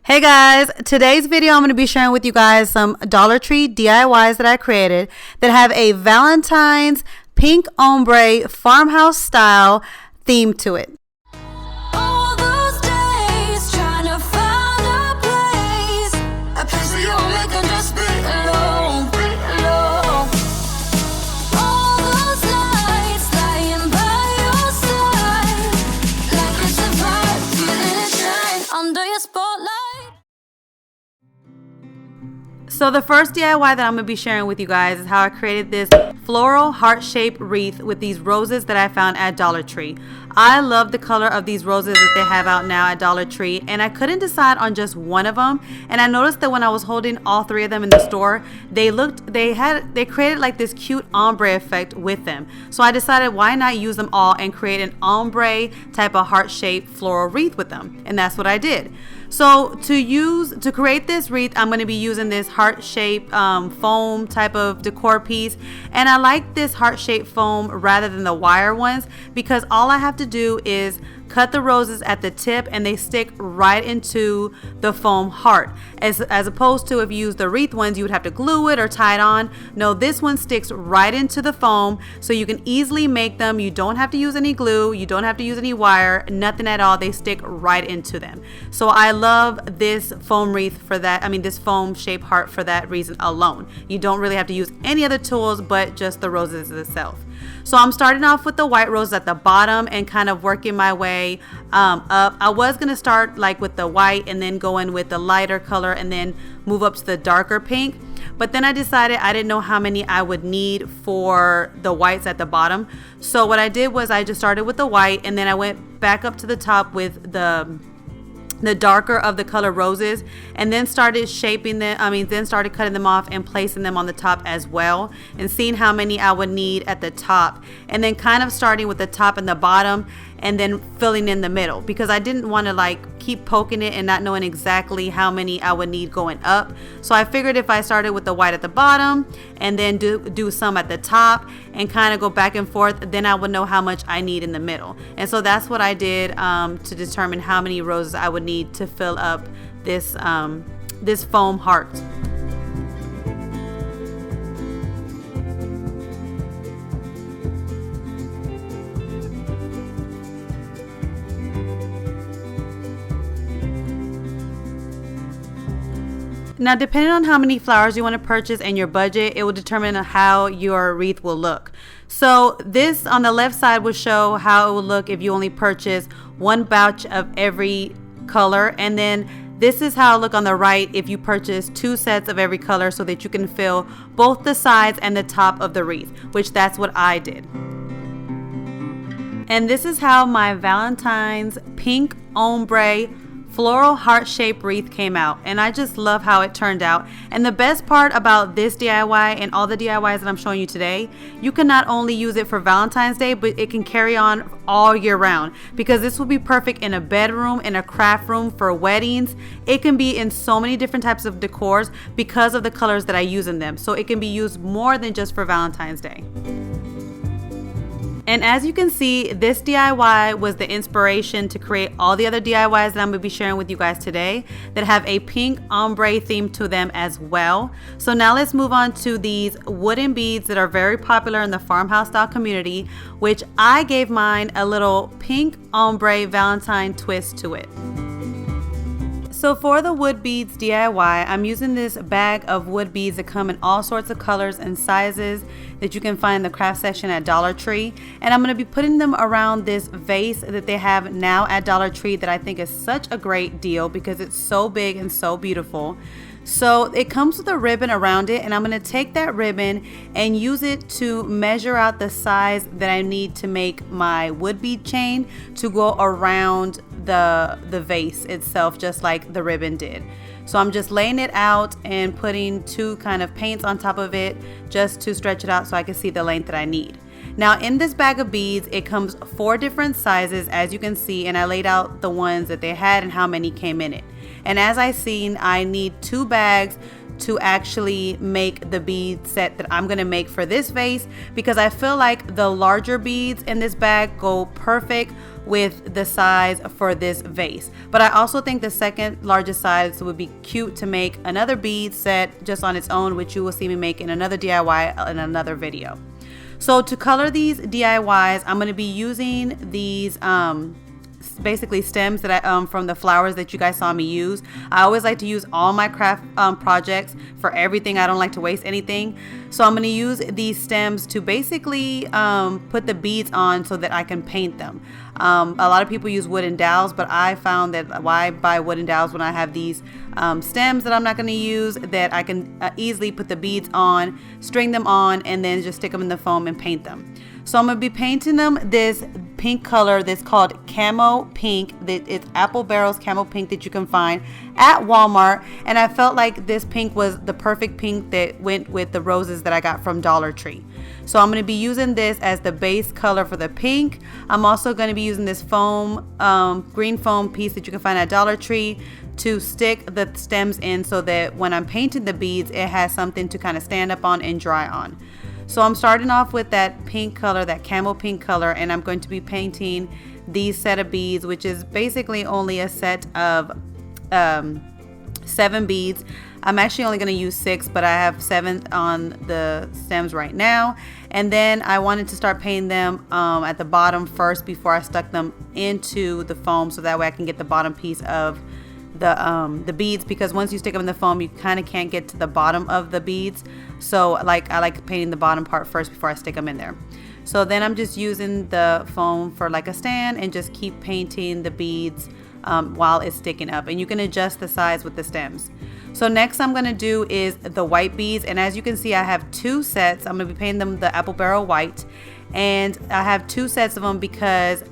Hey guys, today's video I'm going to be sharing with you guys some Dollar Tree DIYs that I created that have a Valentine's pink ombre farmhouse style theme to it. So the first DIY that I'm going to be sharing with you guys is how I created this floral heart-shaped wreath with these roses that I found at Dollar Tree. I love the color of these roses that they have out now at Dollar Tree, and I couldn't decide on just one of them. And I noticed that when I was holding all three of them in the store, they created like this cute ombre effect with them. So I decided why not use them all and create an ombre type of heart-shaped floral wreath with them, and that's what I did. So to create this wreath, I'm going to be using this heart-shaped foam type of decor piece, and I like this heart-shaped foam rather than the wire ones because all I have to do is cut the roses at the tip and they stick right into the foam heart, as opposed to if you use the wreath ones you would have to glue it or tie it on. No, this one sticks right into the foam, so you can easily make them. You don't have to use any glue, you don't have to use any wire, nothing at all. They stick right into them. So I love this foam wreath for that. I mean, this foam shaped heart for that reason alone. You don't really have to use any other tools but just the roses itself. So I'm starting off with the white rose at the bottom and kind of working my way up. I was going to start like with the white and then go in with the lighter color and then move up to the darker pink. But then I decided I didn't know how many I would need for the whites at the bottom. So what I did was I just started with the white and then I went back up to the top with the darker of the color roses, and then started shaping them. Then started cutting them off and placing them on the top as well, and seeing how many I would need at the top, and then kind of starting with the top and the bottom and then filling in the middle, because I didn't want to like keep poking it and not knowing exactly how many I would need going up. So I figured if I started with the white at the bottom and then do some at the top and kind of go back and forth, then I would know how much I need in the middle. And so that's what I did to determine how many roses I would need to fill up this this foam heart. Now, depending on how many flowers you want to purchase and your budget, it will determine how your wreath will look. So this on the left side will show how it will look if you only purchase one batch of every color, and then this is how it look on the right if you purchase two sets of every color, so that you can fill both the sides and the top of the wreath, which that's what I did. And this is how my Valentine's pink ombre floral heart-shaped wreath came out, and I just love how it turned out. And the best part about this DIY and all the DIYs that I'm showing you today, you can not only use it for Valentine's Day, but it can carry on all year round, because this will be perfect in a bedroom, in a craft room, for weddings. It can be in so many different types of decors because of the colors that I use in them, so it can be used more than just for Valentine's Day. And as you can see, this DIY was the inspiration to create all the other DIYs that I'm going to be sharing with you guys today that have a pink ombre theme to them as well. So now let's move on to these wooden beads that are very popular in the farmhouse style community, which I gave mine a little pink ombre Valentine twist to it. So for the wood beads DIY, I'm using this bag of wood beads that come in all sorts of colors and sizes that you can find in the craft section at Dollar Tree. And I'm going to be putting them around this vase that they have now at Dollar Tree that I think is such a great deal because it's so big and so beautiful. So it comes with a ribbon around it, and I'm going to take that ribbon and use it to measure out the size that I need to make my wood bead chain to go around the vase itself, just like the ribbon did. So I'm just laying it out and putting two kind of paints on top of it just to stretch it out so I can see the length that I need. Now in this bag of beads, it comes 4 different sizes, as you can see, and I laid out the ones that they had and how many came in it. And as I seen, I need 2 bags to actually make the bead set that I'm gonna make for this vase, because I feel like the larger beads in this bag go perfect with the size for this vase. But I also think the second largest size would be cute to make another bead set just on its own, which you will see me make in another DIY in another video. So to color these DIYs, I'm going to be using these basically stems that I from the flowers that you guys saw me use. I always like to use all my craft projects for everything. I don't like to waste anything. So I'm going to use these stems to basically put the beads on so that I can paint them. A lot of people use wooden dowels, but I found that why buy wooden dowels when I have these stems that I'm not going to use, that I can easily put the beads on, string them on, and then just stick them in the foam and paint them. So I'm going to be painting them this pink color that's called Camo Pink. It's Apple Barrel's Camo Pink that you can find at Walmart. And I felt like this pink was the perfect pink that went with the roses that I got from Dollar Tree. So I'm going to be using this as the base color for the pink. I'm also going to be using this foam, green foam piece that you can find at Dollar Tree to stick the stems in so that when I'm painting the beads, it has something to kind of stand up on and dry on. So I'm starting off with that pink color, that Camo Pink color, and I'm going to be painting these set of beads, which is basically only a set of 7 beads. I'm actually only going to use 6, but I have 7 on the stems right now. And then I wanted to start painting them at the bottom first before I stuck them into the foam, so that way I can get the bottom piece of the beads, because once you stick them in the foam, you kind of can't get to the bottom of the beads. So I like painting the bottom part first before I stick them in there. So then I'm just using the foam for like a stand and just keep painting the beads while it's sticking up, and you can adjust the size with the stems. So next I'm going to do is the white beads, and as you can see I have 2 sets. I'm going to be painting them the Apple Barrel white, and I have 2 sets of them because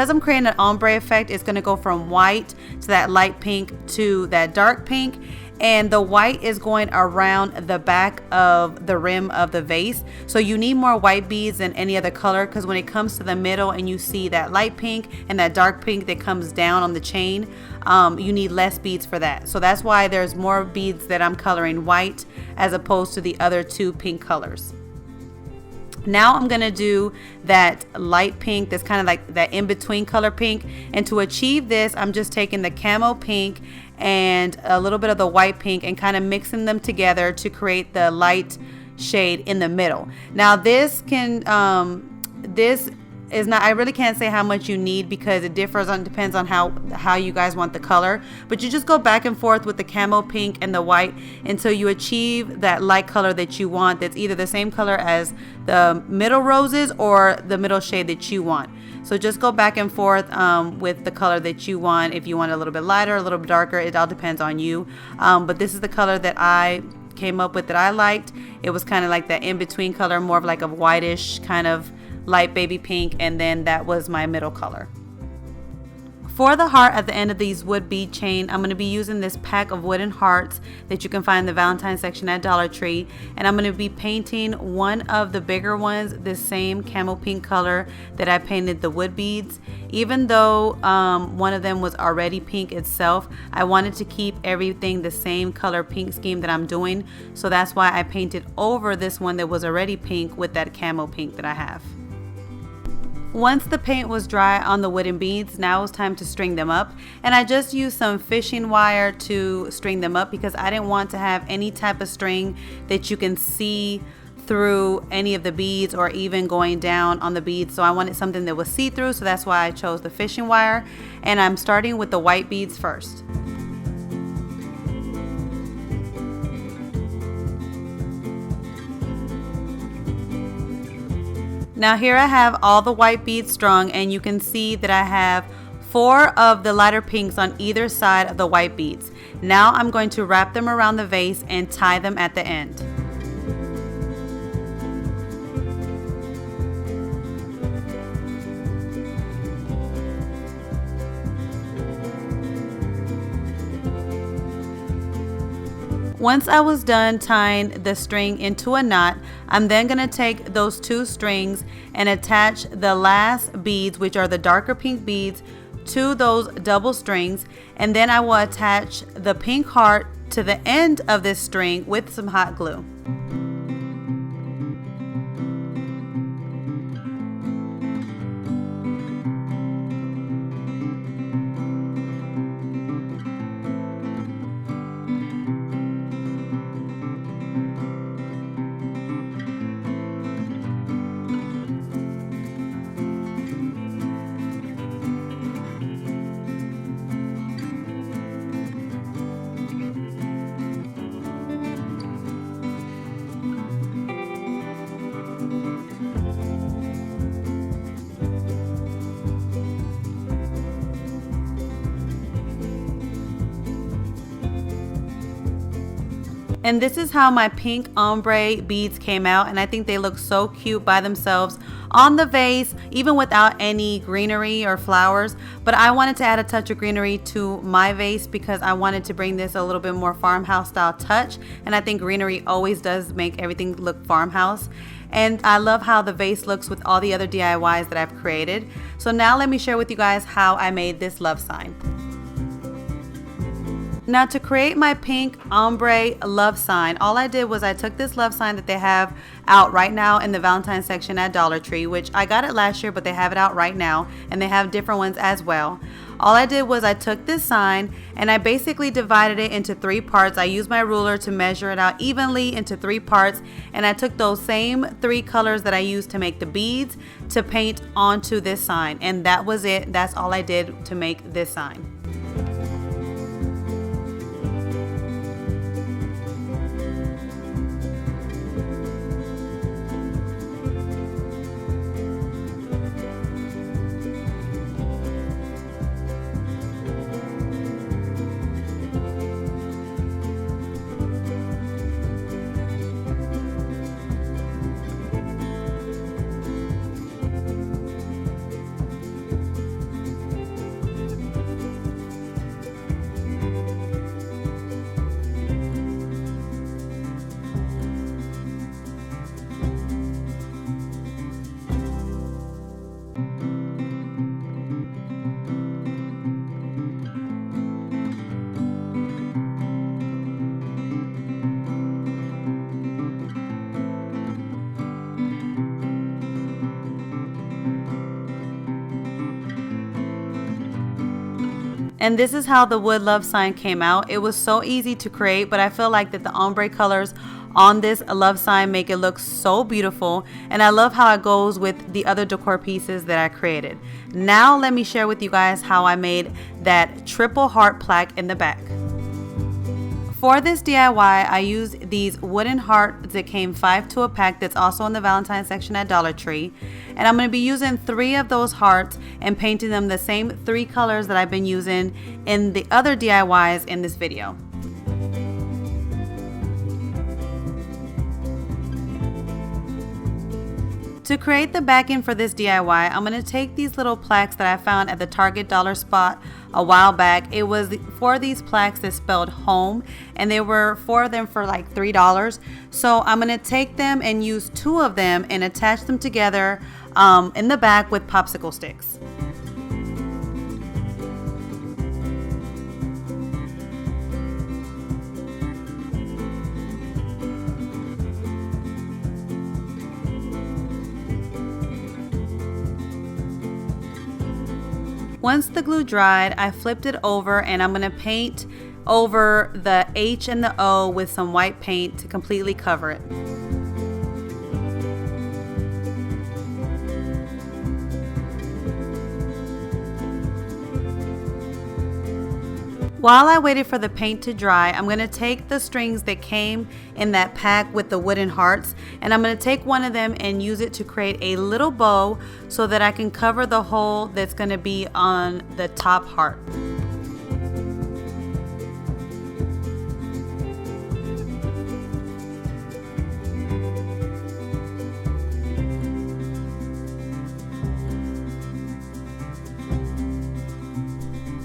I'm creating an ombre effect. It's going to go from white to that light pink to that dark pink, and the white is going around the back of the rim of the vase. So you need more white beads than any other color, because when it comes to the middle and you see that light pink and that dark pink that comes down on the chain, you need less beads for that. So that's why there's more beads that I'm coloring white as opposed to the other 2 pink colors. Now I'm going to do that light pink that's kind of like that in-between color pink, and to achieve this I'm just taking the Camo Pink and a little bit of the white pink and kind of mixing them together to create the light shade in the middle. Now this is not, I really can't say how much you need because it depends on how you guys want the color, but you just go back and forth with the Camo Pink and the white until you achieve that light color that you want, that's either the same color as the middle roses or the middle shade that you want. So just go back and forth with the color that you want. If you want a little bit lighter, a little bit darker, it all depends on you. But this is the color that I came up with that I liked. It was kind of like that in-between color, more of like a whitish kind of light baby pink, and then that was my middle color. For the heart at the end of these wood bead chain, I'm going to be using this pack of wooden hearts that you can find in the Valentine's section at Dollar Tree, and I'm going to be painting one of the bigger ones this same Camo Pink color that I painted the wood beads. Even though one of them was already pink itself, I wanted to keep everything the same color pink scheme that I'm doing, so that's why I painted over this one that was already pink with that Camo Pink that I have. Once the paint was dry on the wooden beads, now it's time to string them up, and I just used some fishing wire to string them up because I didn't want to have any type of string that you can see through any of the beads or even going down on the beads. So I wanted something that was see-through, so that's why I chose the fishing wire, and I'm starting with the white beads first. Now here I have all the white beads strung, and you can see that I have 4 of the lighter pinks on either side of the white beads. Now I'm going to wrap them around the vase and tie them at the end. Once I was done tying the string into a knot, I'm then going to take those 2 strings and attach the last beads, which are the darker pink beads, to those double strings, and then I will attach the pink heart to the end of this string with some hot glue. And this is how my pink ombre beads came out, and I think they look so cute by themselves on the vase, even without any greenery or flowers. But I wanted to add a touch of greenery to my vase because I wanted to bring this a little bit more farmhouse style touch, and I think greenery always does make everything look farmhouse. And I love how the vase looks with all the other DIYs that I've created. So now let me share with you guys how I made this love sign. Now to create my pink ombre love sign, all I did was I took this love sign that they have out right now in the Valentine's section at Dollar Tree, which I got it last year, but they have it out right now, and they have different ones as well. All I did was I took this sign and I basically divided it into 3 parts. I used my ruler to measure it out evenly into 3 parts, and I took those same 3 colors that I used to make the beads to paint onto this sign, and that was it. That's all I did to make this sign. And this is how the wood love sign came out. It was so easy to create, but I feel like that the ombre colors on this love sign make it look so beautiful, and I love how it goes with the other decor pieces that I created. Now let me share with you guys how I made that triple heart plaque in the back. For this DIY, I used these wooden hearts that came 5 to a pack, that's also in the Valentine's section at Dollar Tree. And I'm going to be using 3 of those hearts and painting them the same 3 colors that I've been using in the other DIYs in this video. To create the backing for this DIY, I'm going to take these little plaques that I found at the Target dollar spot a while back. It was 4 of these plaques that spelled home, and there were 4 of them for like $3. So I'm going to take them and use 2 of them and attach them together in the back with popsicle sticks. Once the glue dried, I flipped it over and I'm going to paint over the H and the O with some white paint to completely cover it. While I waited for the paint to dry, I'm going to take the strings that came in that pack with the wooden hearts, and I'm going to take one of them and use it to create a little bow so that I can cover the hole that's going to be on the top heart.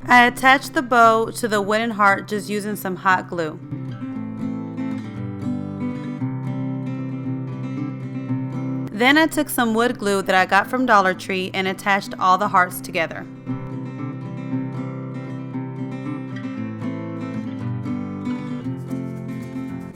I attached the bow to the wooden heart just using some hot glue. Then I took some wood glue that I got from Dollar Tree and attached all the hearts together.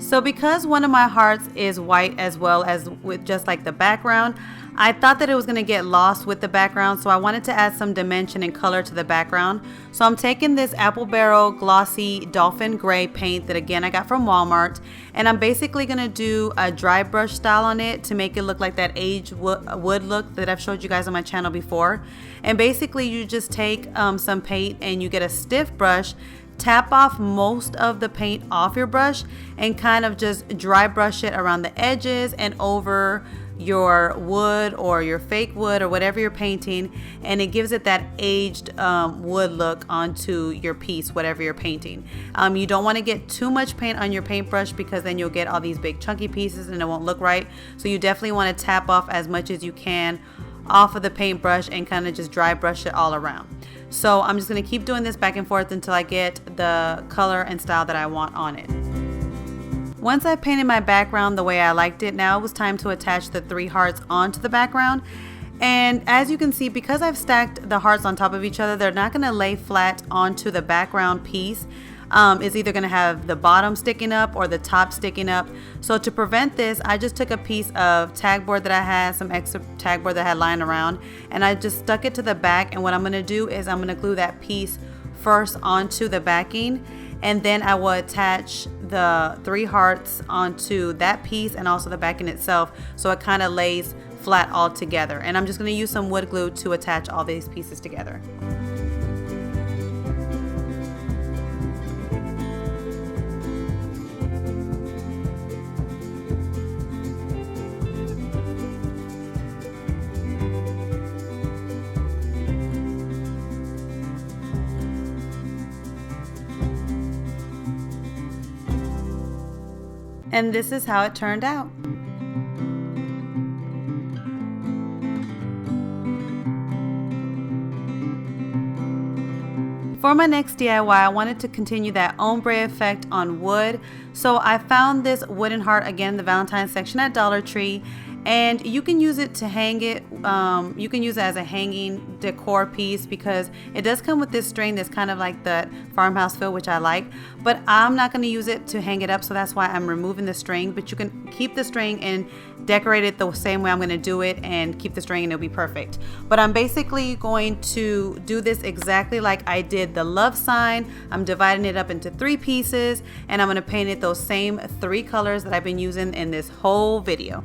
So because one of my hearts is white as well as with just like the background, I thought that it was going to get lost with the background, so I wanted to add some dimension and color to the background. So I'm taking this Apple Barrel Glossy Dolphin Gray paint that again I got from Walmart, and I'm basically going to do a dry brush style on it to make it look like that aged wood look that I've showed you guys on my channel before. And basically you just take some paint and you get a stiff brush, tap off most of the paint off your brush, and kind of just dry brush it around the edges and over your wood or your fake wood or whatever you're painting, and it gives it that aged wood look onto your piece, whatever you're painting. You don't want to get too much paint on your paintbrush because then you'll get all these big chunky pieces and it won't look right. So you definitely want to tap off as much as you can off of the paintbrush and kind of just dry brush it all around. So I'm just going to keep doing this back and forth until I get the color and style that I want on it. Once I painted my background the way I liked it, now it was time to attach the 3 hearts onto the background. And as you can see, because I've stacked the hearts on top of each other, they're not going to lay flat onto the background piece. It's either going to have the bottom sticking up or the top sticking up. So to prevent this, I just took a piece of tag board that I had, some extra tag board that I had lying around, and I just stuck it to the back. And what I'm going to do is I'm going to glue that piece first onto the backing, and then I will attach the 3 hearts onto that piece and also the backing itself, so it kind of lays flat all together. And I'm just going to use some wood glue to attach all these pieces together. And this is how it turned out. For my next DIY, I wanted to continue that ombre effect on wood. So I found this wooden heart, again, the Valentine's section at Dollar Tree. And you can use it to hang it. You can use it as a hanging decor piece because it does come with this string that's kind of like the farmhouse feel, which I like. But I'm not going to use it to hang it up, so that's why I'm removing the string. But you can keep the string and decorate it the same way I'm going to do it and keep the string and it'll be perfect. But I'm basically going to do this exactly like I did the love sign. I'm dividing it up into 3 pieces and I'm going to paint it those same 3 colors that I've been using in this whole video.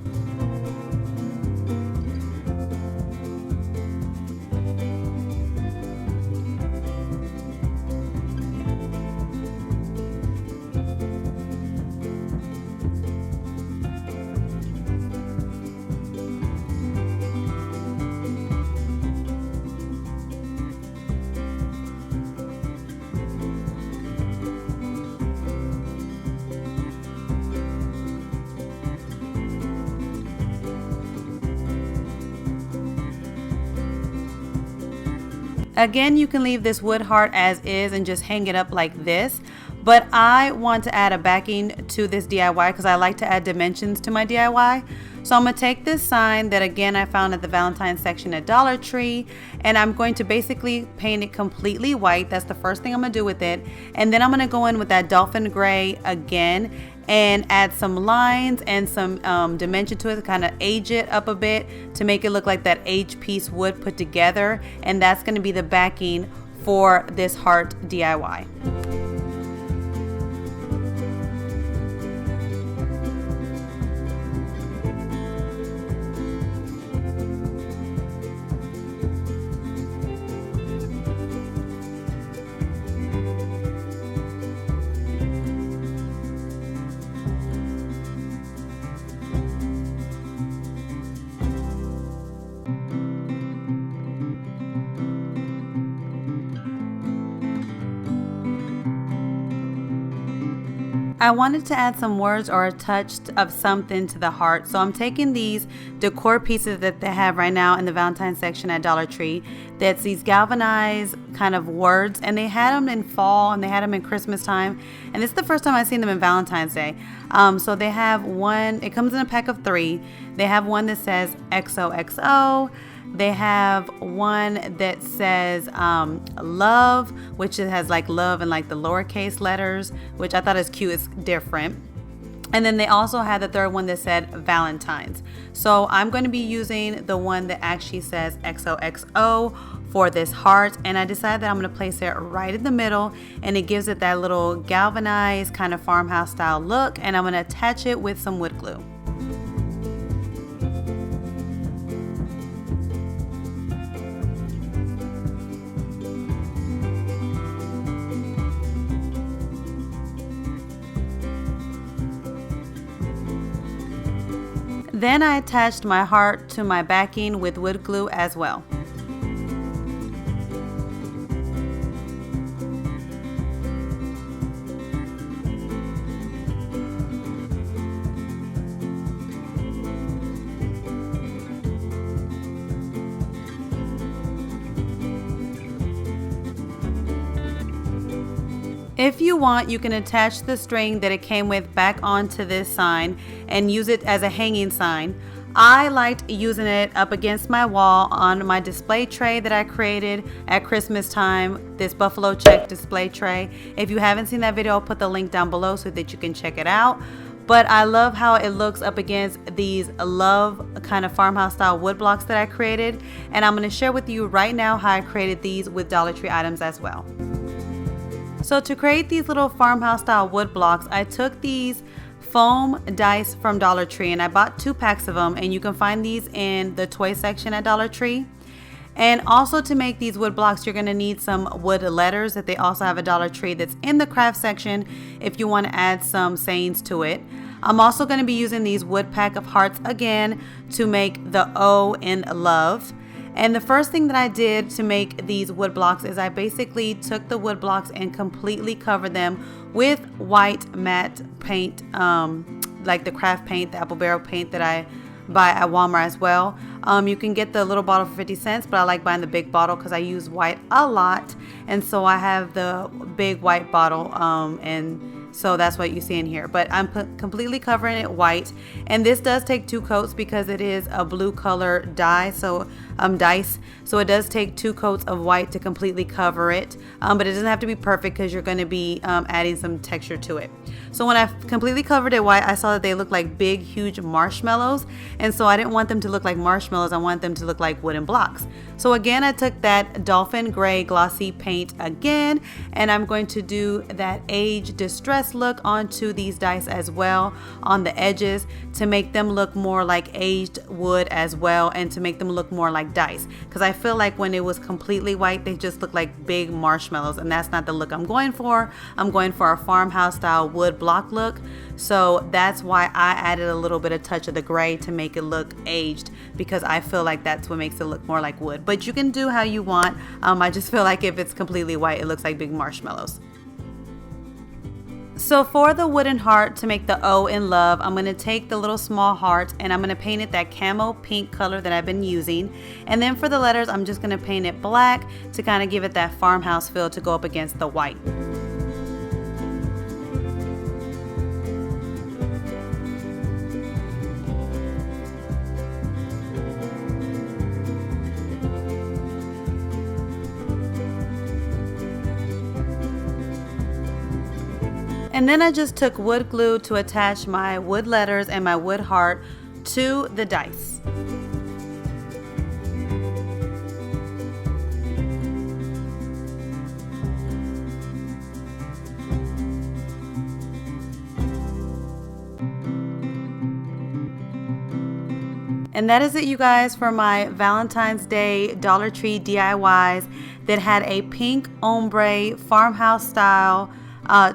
Again, you can leave this wood heart as is and just hang it up like this, but I want to add a backing to this DIY because I like to add dimensions to my DIY. So I'm going to take this sign that again I found at the Valentine's section at Dollar Tree, and I'm going to basically paint it completely white. That's the first thing I'm going to do with it. And then I'm going to go in with that dolphin gray again and add some lines and some dimension to it to kind of age it up a bit to make it look like that aged piece wood put together. And that's going to be the backing for this heart DIY. I wanted to add some words or a touch of something to the heart. So I'm taking these decor pieces that they have right now in the Valentine's section at Dollar Tree. That's these galvanized kind of words, and they had them in fall and they had them in Christmas time. And this is the first time I've seen them in Valentine's Day. So they have one, it comes in a pack of 3. They have one that says XOXO. They have one that says love, which it has like love and like the lowercase letters, which I thought is cute. It's different. And then they also had the third one that said Valentine's. So I'm going to be using the one that actually says XOXO for this heart, and I decided that I'm going to place it right in the middle, and it gives it that little galvanized kind of farmhouse style look, and I'm going to attach it with some wood glue. Then I attached my heart to my backing with wood glue as well. If you want, you can attach the string that it came with back onto this sign and use it as a hanging sign. I liked using it up against my wall on my display tray that I created at Christmas time, this buffalo check display tray. If you haven't seen that video, I'll put the link down below so that you can check it out. But I love how it looks up against these love kind of farmhouse style wood blocks that I created. And I'm going to share with you right now how I created these with Dollar Tree items as well. So to create these little farmhouse style wood blocks, I took these foam dice from Dollar Tree and I bought 2 packs of them, and you can find these in the toy section at Dollar Tree. And also to make these wood blocks, you're going to need some wood letters that they also have at Dollar Tree that's in the craft section if you want to add some sayings to it. I'm also going to be using these wood pack of hearts again to make the O in love. And the first thing that I did to make these wood blocks is I basically took the wood blocks and completely covered them with white matte paint, like the craft paint, the apple barrel paint that I buy at Walmart as well. You can get the little bottle for 50 cents, but I like buying the big bottle because I use white a lot. And so I have the big white bottle, and so that's what you see in here. But I'm completely covering it white, and this does take 2 coats because it is a blue color dye, so dice, so it does take 2 coats of white to completely cover it, but it doesn't have to be perfect because you're going to be adding some texture to it. So when I completely covered it white, I saw that they looked like big huge marshmallows, and so I didn't want them to look like marshmallows. I wanted them to look like wooden blocks. So again, I took that dolphin gray glossy paint again, and I'm going to do that age distress look onto these dice as well on the edges to make them look more like aged wood as well, and to make them look more like dice, because I feel like when it was completely white they just look like big marshmallows, and that's not the look I'm going for. I'm going for a farmhouse style wood block look, so that's why I added a little bit of touch of the gray to make it look aged, because I feel like that's what makes it look more like wood. But you can do how you want. I just feel like if it's completely white it looks like big marshmallows. So for the wooden heart, to make the O in love, I'm going to take the little small heart and I'm going to paint it that camo pink color that I've been using. And then for the letters, I'm just going to paint it black to kind of give it that farmhouse feel to go up against the white. And then I just took wood glue to attach my wood letters and my wood heart to the dice. And that is it, you guys, for my Valentine's Day Dollar Tree DIYs that had a pink ombre farmhouse style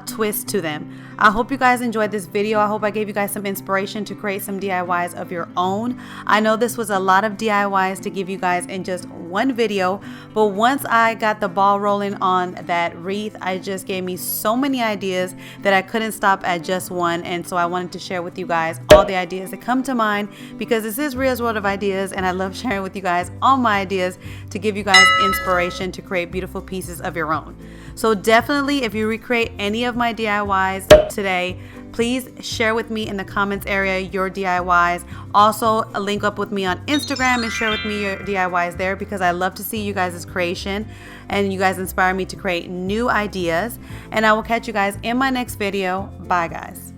twist to them. I hope you guys enjoyed this video. I hope I gave you guys some inspiration to create some DIYs of your own. I know this was a lot of DIYs to give you guys in just one video, but once I got the ball rolling on that wreath, I just gave me so many ideas that I couldn't stop at just one. And so I wanted to share with you guys all the ideas that come to mind, because this is Ria's World of Ideas, and I love sharing with you guys all my ideas to give you guys inspiration to create beautiful pieces of your own. So definitely, if you recreate any of my DIYs today, please share with me in the comments area your DIYs. Also, link up with me on Instagram and share with me your DIYs there, because I love to see you guys' creation and you guys inspire me to create new ideas. And I will catch you guys in my next video. Bye, guys.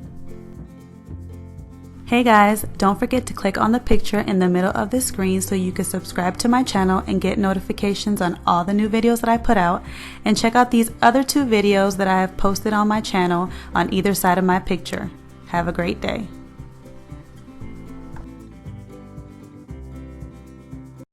Hey guys, don't forget to click on the picture in the middle of the screen so you can subscribe to my channel and get notifications on all the new videos that I put out, and check out these other 2 videos that I have posted on my channel on either side of my picture. Have a great day.